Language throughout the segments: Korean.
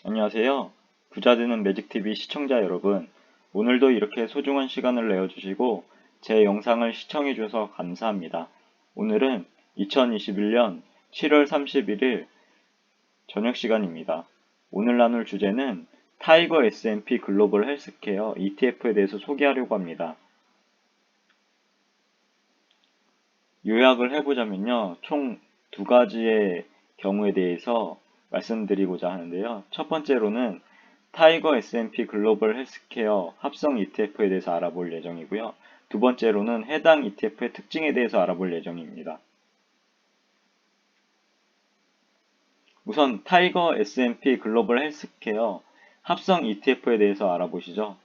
안녕하세요. 부자되는 매직TV 시청자 여러분. 오늘도 이렇게 소중한 시간을 내어주시고 제 영상을 시청해주셔서 감사합니다. 오늘은 2021년 7월 31일 저녁 시간입니다. 오늘 나눌 주제는 타이거 S&P 글로벌 헬스케어 ETF에 대해서 소개하려고 합니다. 요약을 해보자면요. 총 두 가지의 경우에 대해서 말씀드리고자 하는데요. 첫 번째로는 타이거 S&P 글로벌 헬스케어 합성 ETF에 대해서 알아볼 예정이고요. 두 번째로는 해당 ETF의 특징에 대해서 알아볼 예정입니다. 우선 타이거 S&P 글로벌 헬스케어 합성 ETF에 대해서 알아보시죠.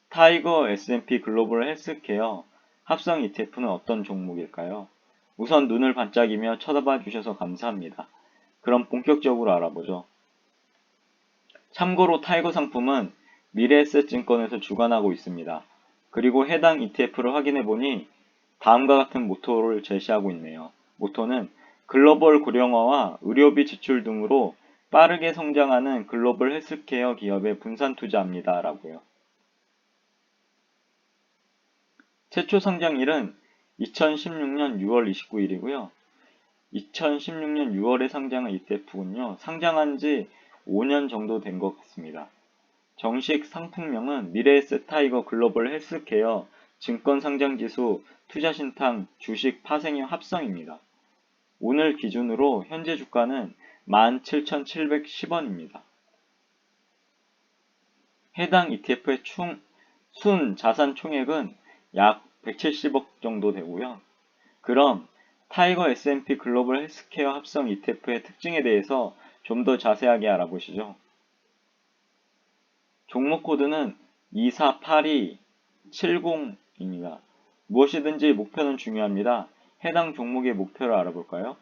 타이거 S&P 글로벌 헬스케어 합성 ETF는 어떤 종목일까요? 우선 눈을 반짝이며 쳐다봐 주셔서 감사합니다. 그럼 본격적으로 알아보죠. 참고로 타이거 상품은 미래에셋증권에서 주관하고 있습니다. 그리고 해당 ETF를 확인해보니 다음과 같은 모토를 제시하고 있네요. 모토는 글로벌 고령화와 의료비 지출 등으로 빠르게 성장하는 글로벌 헬스케어 기업에 분산 투자합니다. 라고요. 최초 상장일은 2016년 6월 29일이고요. 2016년 6월에 상장한 ETF군요. 상장한 지 5년 정도 된 것 같습니다. 정식 상품명은 미래에셋 타이거 글로벌 헬스케어 증권 상장지수 투자신탁 주식 파생형 합성입니다. 오늘 기준으로 현재 주가는 17,710원입니다. 해당 ETF의 순 자산 총액은 약 170억 정도 되고요. 그럼 타이거 S&P 글로벌 헬스케어 합성 ETF의 특징에 대해서 좀 더 자세하게 알아보시죠. 종목 코드는 248270입니다. 무엇이든지 목표는 중요합니다. 해당 종목의 목표를 알아볼까요?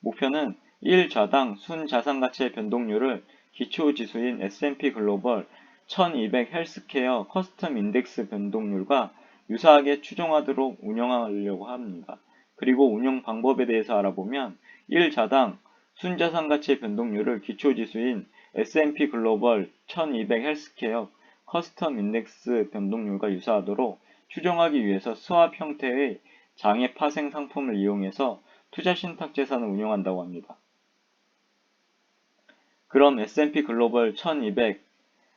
목표는 1좌당 순자산가치의 변동률을 기초지수인 S&P 글로벌 1200 헬스케어 커스텀 인덱스 변동률과 유사하게 추정하도록 운영하려고 합니다. 그리고 운영 방법에 대해서 알아보면 1좌당 순자산가치의 변동률을 기초지수인 S&P 글로벌 1200 헬스케어 커스텀 인덱스 변동률과 유사하도록 추정하기 위해서 스왑 형태의 장애 파생 상품을 이용해서 투자 신탁 재산을 운용한다고 합니다. 그럼 S&P 글로벌 1200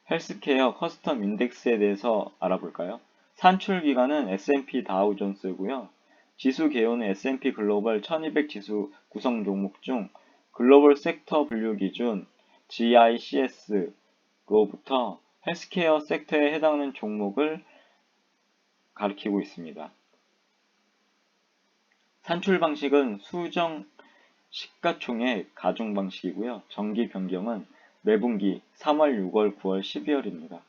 헬스케어 커스텀 인덱스에 대해서 알아볼까요? 산출 기간은 S&P 다우존스고요. 지수 개요는 S&P 글로벌 1200 지수 구성 종목 중 글로벌 섹터 분류 기준 GICS로부터 헬스케어 섹터에 해당하는 종목을 가리키고 있습니다. 산출 방식은 수정 시가총액 가중 방식이고요. 정기 변경은 매분기 3월, 6월, 9월, 12월입니다.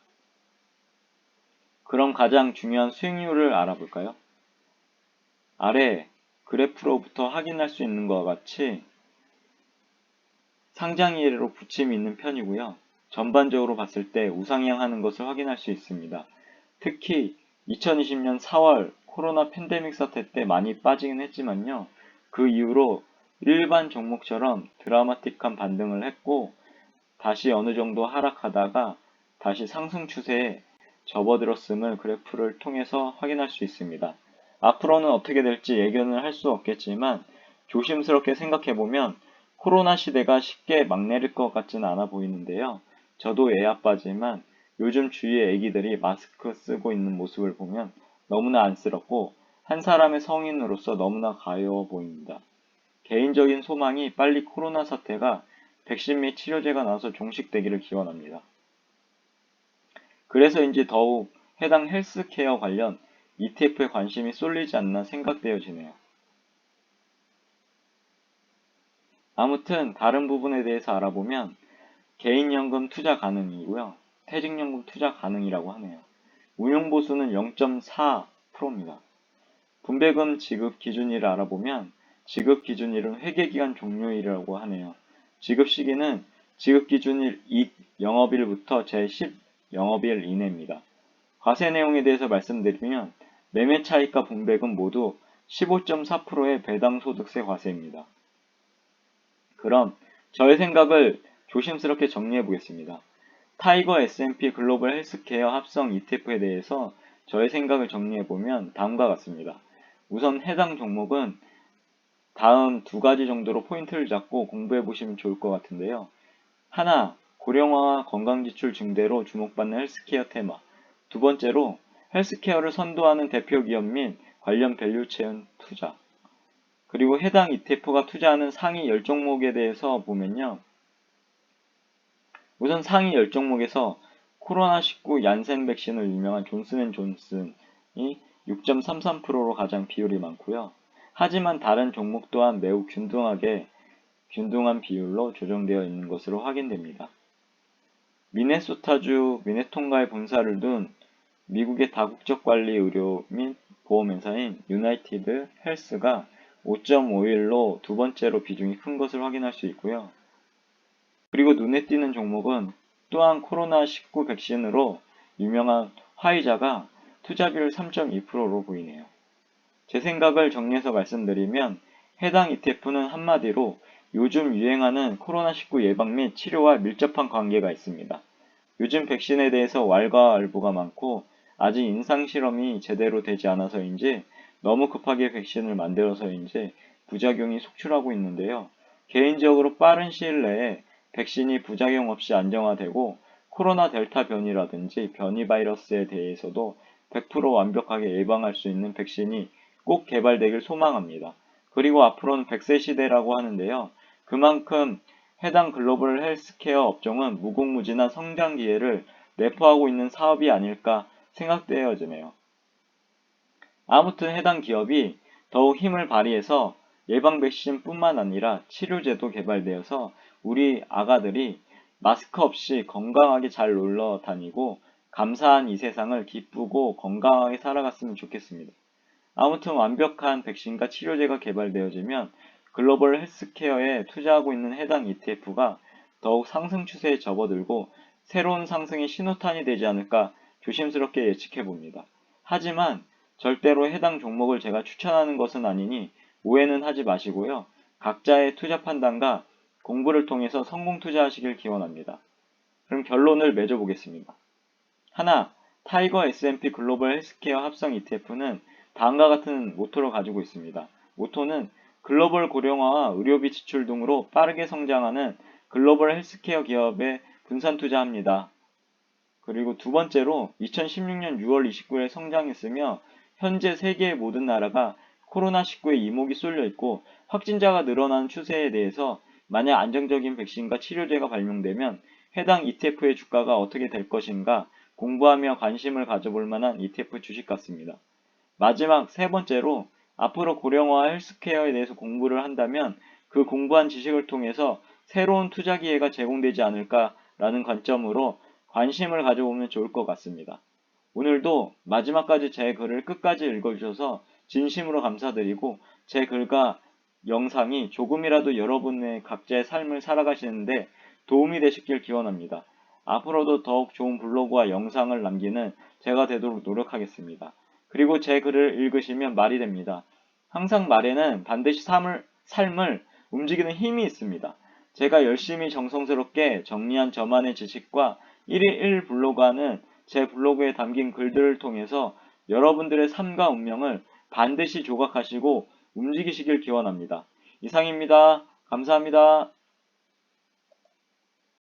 그럼 가장 중요한 수익률을 알아볼까요? 아래 그래프로부터 확인할 수 있는 것과 같이 상장일로 붙임이 있는 편이고요. 전반적으로 봤을 때 우상향하는 것을 확인할 수 있습니다. 특히 2020년 4월 코로나 팬데믹 사태 때 많이 빠지긴 했지만요. 그 이후로 일반 종목처럼 드라마틱한 반등을 했고 다시 어느 정도 하락하다가 다시 상승 추세에 접어들었음을 그래프를 통해서 확인할 수 있습니다. 앞으로는 어떻게 될지 예견을 할 수 없겠지만 조심스럽게 생각해보면 코로나 시대가 쉽게 막 내릴 것 같지는 않아 보이는데요. 저도 애 아빠지만 요즘 주위에 애기들이 마스크 쓰고 있는 모습을 보면 너무나 안쓰럽고 한 사람의 성인으로서 너무나 가여워 보입니다. 개인적인 소망이 빨리 코로나 사태가 백신 및 치료제가 나와서 종식되기를 기원합니다. 그래서인지 더욱 해당 헬스케어 관련 ETF에 관심이 쏠리지 않나 생각되어지네요. 아무튼 다른 부분에 대해서 알아보면 개인연금 투자 가능이고요. 퇴직연금 투자 가능이라고 하네요. 운용보수는 0.4%입니다. 분배금 지급 기준일을 알아보면 지급 기준일은 회계기간 종료일이라고 하네요. 지급 시기는 지급 기준일 2 영업일부터 제10 영업일 이내입니다. 과세 내용에 대해서 말씀드리면 매매 차익과 분배금 모두 15.4%의 배당소득세 과세입니다. 그럼 저의 생각을 조심스럽게 정리해 보겠습니다. 타이거 S&P 글로벌 헬스케어 합성 ETF에 대해서 저의 생각을 정리해 보면 다음과 같습니다. 우선 해당 종목은 다음 두 가지 정도로 포인트를 잡고 공부해 보시면 좋을 것 같은데요. 하나, 고령화와 건강지출 증대로 주목받는 헬스케어 테마. 두 번째로, 헬스케어를 선도하는 대표 기업 및 관련 밸류체인 투자. 그리고 해당 ETF가 투자하는 상위 10종목에 대해서 보면요. 우선 상위 10종목에서 코로나19 얀센 백신을 유명한 존슨앤존슨이 6.33%로 가장 비율이 많고요. 하지만 다른 종목 또한 매우 균등한 비율로 조정되어 있는 것으로 확인됩니다. 미네소타주 미네톤가에 본사를 둔 미국의 다국적 관리 의료 및 보험회사인 유나이티드 헬스가 5.51로 두 번째로 비중이 큰 것을 확인할 수 있고요. 그리고 눈에 띄는 종목은 또한 코로나19 백신으로 유명한 화이자가 투자 비율 3.2%로 보이네요. 제 생각을 정리해서 말씀드리면 해당 ETF는 한마디로 요즘 유행하는 코로나19 예방 및 치료와 밀접한 관계가 있습니다. 요즘 백신에 대해서 왈가왈부가 많고 아직 임상실험이 제대로 되지 않아서인지 너무 급하게 백신을 만들어서인지 부작용이 속출하고 있는데요. 개인적으로 빠른 시일 내에 백신이 부작용 없이 안정화되고 코로나 델타 변이라든지 변이 바이러스에 대해서도 100% 완벽하게 예방할 수 있는 백신이 꼭 개발되길 소망합니다. 그리고 앞으로는 100세 시대라고 하는데요. 그만큼 해당 글로벌 헬스케어 업종은 무궁무진한 성장 기회를 내포하고 있는 사업이 아닐까 생각되어지네요. 아무튼 해당 기업이 더욱 힘을 발휘해서 예방 백신뿐만 아니라 치료제도 개발되어서 우리 아가들이 마스크 없이 건강하게 잘 놀러 다니고 감사한 이 세상을 기쁘고 건강하게 살아갔으면 좋겠습니다. 아무튼 완벽한 백신과 치료제가 개발되어지면 글로벌 헬스케어에 투자하고 있는 해당 ETF가 더욱 상승 추세에 접어들고 새로운 상승의 신호탄이 되지 않을까 조심스럽게 예측해 봅니다. 하지만 절대로 해당 종목을 제가 추천하는 것은 아니니 오해는 하지 마시고요. 각자의 투자 판단과 공부를 통해서 성공 투자하시길 기원합니다. 그럼 결론을 맺어보겠습니다. 하나, 타이거 S&P 글로벌 헬스케어 합성 ETF는 다음과 같은 모토를 가지고 있습니다. 모토는 글로벌 고령화와 의료비 지출 등으로 빠르게 성장하는 글로벌 헬스케어 기업에 분산 투자합니다. 그리고 두 번째로 2016년 6월 29일 성장했으며 현재 세계의 모든 나라가 코로나19에 이목이 쏠려 있고 확진자가 늘어나는 추세에 대해서 만약 안정적인 백신과 치료제가 발명되면 해당 ETF의 주가가 어떻게 될 것인가 공부하며 관심을 가져볼 만한 ETF 주식 같습니다. 마지막 세 번째로 앞으로 고령화 헬스케어에 대해서 공부를 한다면 그 공부한 지식을 통해서 새로운 투자 기회가 제공되지 않을까라는 관점으로 관심을 가져보면 좋을 것 같습니다. 오늘도 마지막까지 제 글을 끝까지 읽어주셔서 진심으로 감사드리고 제 글과 영상이 조금이라도 여러분의 각자의 삶을 살아가시는데 도움이 되셨길 기원합니다. 앞으로도 더욱 좋은 블로그와 영상을 남기는 제가 되도록 노력하겠습니다. 그리고 제 글을 읽으시면 말이 됩니다. 항상 말에는 반드시 삶을 움직이는 힘이 있습니다. 제가 열심히 정성스럽게 정리한 저만의 지식과 1일 1 블로그하는 제 블로그에 담긴 글들을 통해서 여러분들의 삶과 운명을 반드시 조각하시고 움직이시길 기원합니다. 이상입니다. 감사합니다.